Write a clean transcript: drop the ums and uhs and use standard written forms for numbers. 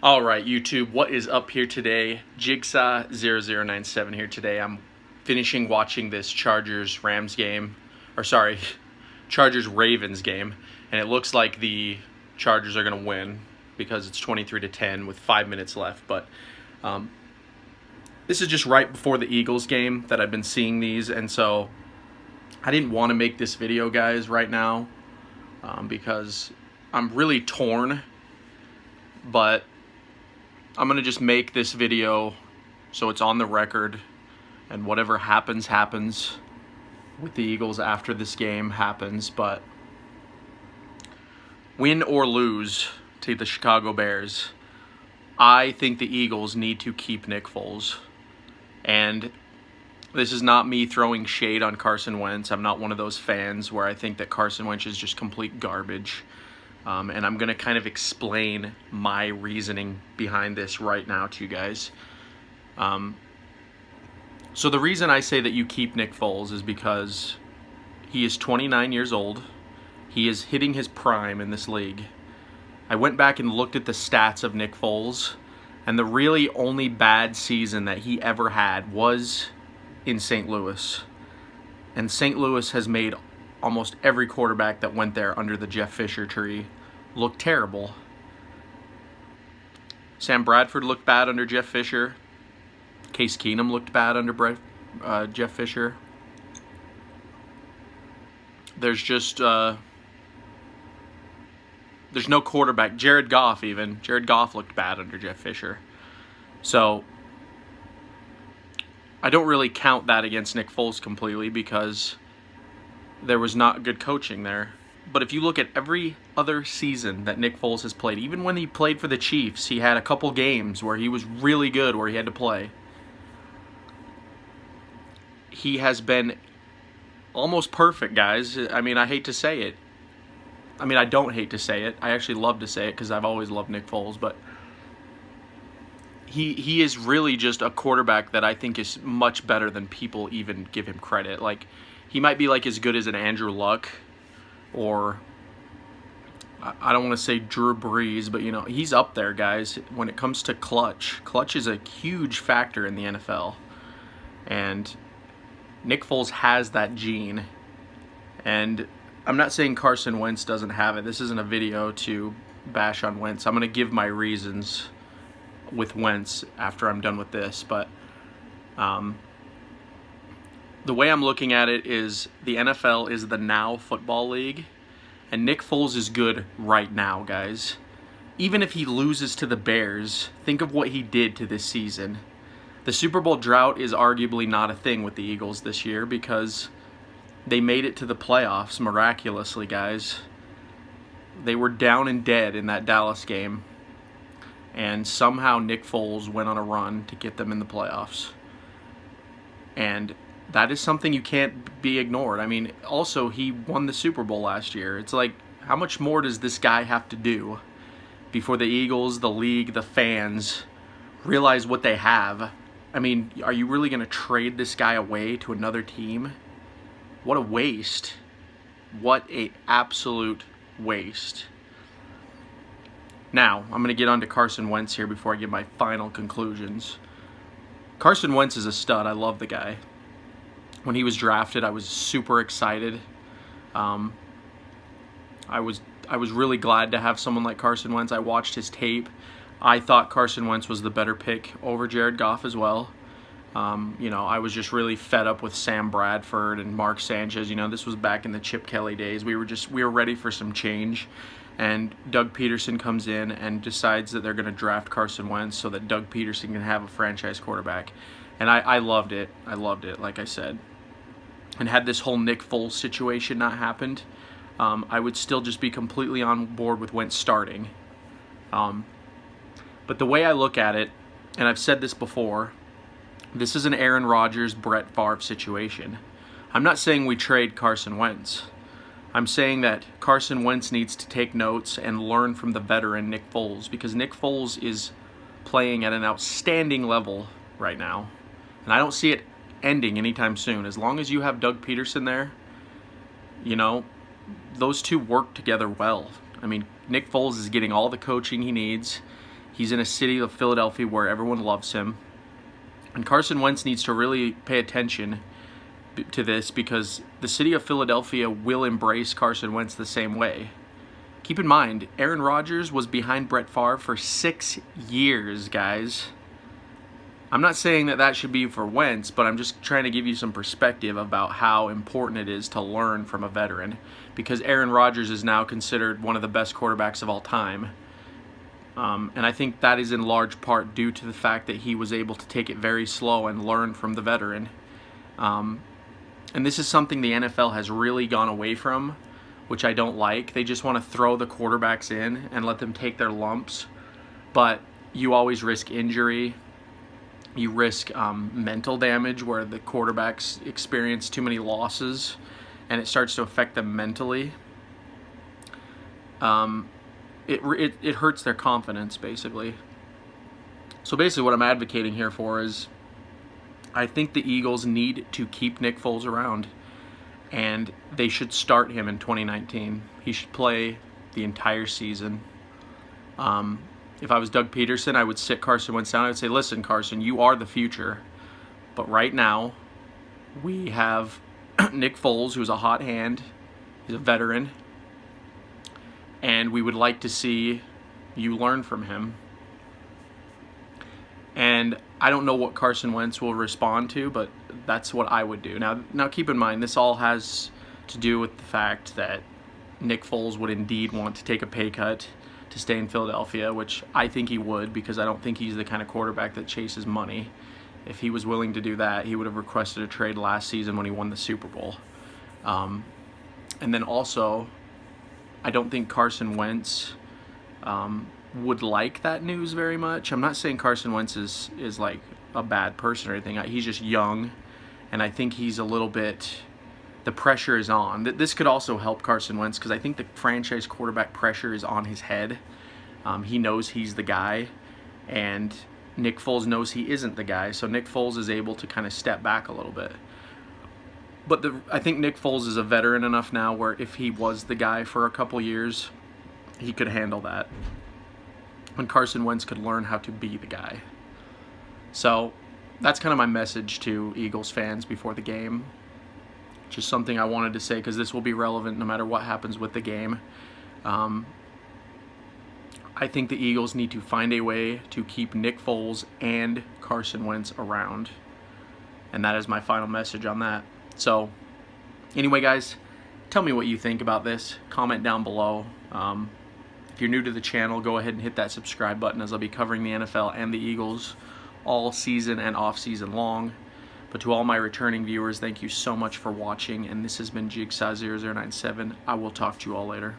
All right, YouTube, what is up here today? Jigsaw0097 here today. I'm finishing watching this Chargers-Ravens game, and it looks like the Chargers are going to win because it's 23-10 with 5 minutes left. But this is just right before the Eagles game that I've been seeing these, and so I didn't want to make this video, guys, right now because I'm really torn, but I'm going to just make this video so it's on the record, and whatever happens, happens with the Eagles after this game happens. But win or lose to the Chicago Bears, I think the Eagles need to keep Nick Foles. And this is not me throwing shade on Carson Wentz. I'm not one of those fans where I think that Carson Wentz is just complete garbage. And I'm going to kind of explain my reasoning behind this right now to you guys. So the reason I say that you keep Nick Foles is because he is 29 years old. He is hitting his prime in this league. I went back and looked at the stats of Nick Foles, and the really only bad season that he ever had was in St. Louis. And St. Louis has made almost every quarterback that went there under the Jeff Fisher tree look terrible. Sam Bradford looked bad under Jeff Fisher. Case Keenum looked bad under Jeff Fisher. There's just there's no quarterback. Jared Goff looked bad under Jeff Fisher. So I don't really count that against Nick Foles completely because there was not good coaching there. But if you look at every other season that Nick Foles has played, even when he played for the Chiefs, he had a couple games where he was really good, where he had to play. He has been almost perfect, guys. I mean, I hate to say it. I mean, I don't hate to say it. I actually love to say it because I've always loved Nick Foles. But he is really just a quarterback that I think is much better than people even give him credit. Like, he might be like as good as an Andrew Luck, or I don't want to say Drew Brees, but, you know, he's up there, guys, when it comes to clutch. Clutch is a huge factor in the NFL. And Nick Foles has that gene. And I'm not saying Carson Wentz doesn't have it. This isn't a video to bash on Wentz. I'm going to give my reasons with Wentz after I'm done with this. But the way I'm looking at it is the NFL is the now football league, and Nick Foles is good right now, guys. Even if he loses to the Bears, think of what he did to this season. The Super Bowl drought is arguably not a thing with the Eagles this year because they made it to the playoffs miraculously, guys. They were down and dead in that Dallas game, and somehow Nick Foles went on a run to get them in the playoffs. And that is something you can't be ignored. I mean, also, he won the Super Bowl last year. It's like, how much more does this guy have to do before the Eagles, the league, the fans realize what they have? I mean, are you really going to trade this guy away to another team? What a waste. What a absolute waste. Now, I'm going to get on to Carson Wentz here before I give my final conclusions. Carson Wentz is a stud. I love the guy. When he was drafted, I was super excited. I was really glad to have someone like Carson Wentz. I watched his tape. I thought Carson Wentz was the better pick over Jared Goff as well. You know, I was just really fed up with Sam Bradford and Mark Sanchez. You know, this was back in the Chip Kelly days. We were ready for some change. And Doug Peterson comes in and decides that they're going to draft Carson Wentz so that Doug Peterson can have a franchise quarterback. And I loved it. I loved it, like I said. And had this whole Nick Foles situation not happened, I would still just be completely on board with Wentz starting. But the way I look at it, and I've said this before, this is an Aaron Rodgers, Brett Favre situation. I'm not saying we trade Carson Wentz. I'm saying that Carson Wentz needs to take notes and learn from the veteran Nick Foles, because Nick Foles is playing at an outstanding level right now. And I don't see it ending anytime soon. As long as you have Doug Peterson there, you know, those two work together well. I mean, Nick Foles is getting all the coaching he needs. He's in a city of Philadelphia where everyone loves him. And Carson Wentz needs to really pay attention to this, because the city of Philadelphia will embrace Carson Wentz the same way. Keep in mind, Aaron Rodgers was behind Brett Favre for 6 years, guys. I'm not saying that should be for Wentz, but I'm just trying to give you some perspective about how important it is to learn from a veteran, because Aaron Rodgers is now considered one of the best quarterbacks of all time. And I think that is in large part due to the fact that he was able to take it very slow and learn from the veteran. And this is something the NFL has really gone away from, which I don't like. They just want to throw the quarterbacks in and let them take their lumps. But you always risk injury. You risk mental damage where the quarterbacks experience too many losses and it starts to affect them mentally. It hurts their confidence, basically. So basically what I'm advocating here for is, I think the Eagles need to keep Nick Foles around, and they should start him in 2019. He should play the entire season. If I was Doug Peterson, I would sit Carson Wentz down. I would say, listen, Carson, you are the future. But right now, we have Nick Foles, who's a hot hand. He's a veteran. And we would like to see you learn from him. And I don't know what Carson Wentz will respond to, but that's what I would do. Now keep in mind, this all has to do with the fact that Nick Foles would indeed want to take a pay cut to stay in Philadelphia, which I think he would, because I don't think he's the kind of quarterback that chases money. If he was willing to do that, he would have requested a trade last season when he won the Super Bowl. And then also, I don't think Carson Wentz would like that news very much. I'm not saying Carson Wentz is like a bad person or anything. He's just young, and I think he's a little bit... The pressure is on. This could also help Carson Wentz, because I think the franchise quarterback pressure is on his head. He knows he's the guy, and Nick Foles knows he isn't the guy, so Nick Foles is able to kind of step back a little bit. But I think Nick Foles is a veteran enough now where if he was the guy for a couple years, he could handle that. And Carson Wentz could learn how to be the guy. So that's kind of my message to Eagles fans before the game. Just something I wanted to say, because this will be relevant no matter what happens with the game. I think the Eagles need to find a way to keep Nick Foles and Carson Wentz around. And that is my final message on that. So, anyway, guys, tell me what you think about this. Comment down below. If you're new to the channel, go ahead and hit that subscribe button, as I'll be covering the NFL and the Eagles all season and off-season long. But to all my returning viewers, thank you so much for watching, and this has been Jigsaw0097. I will talk to you all later.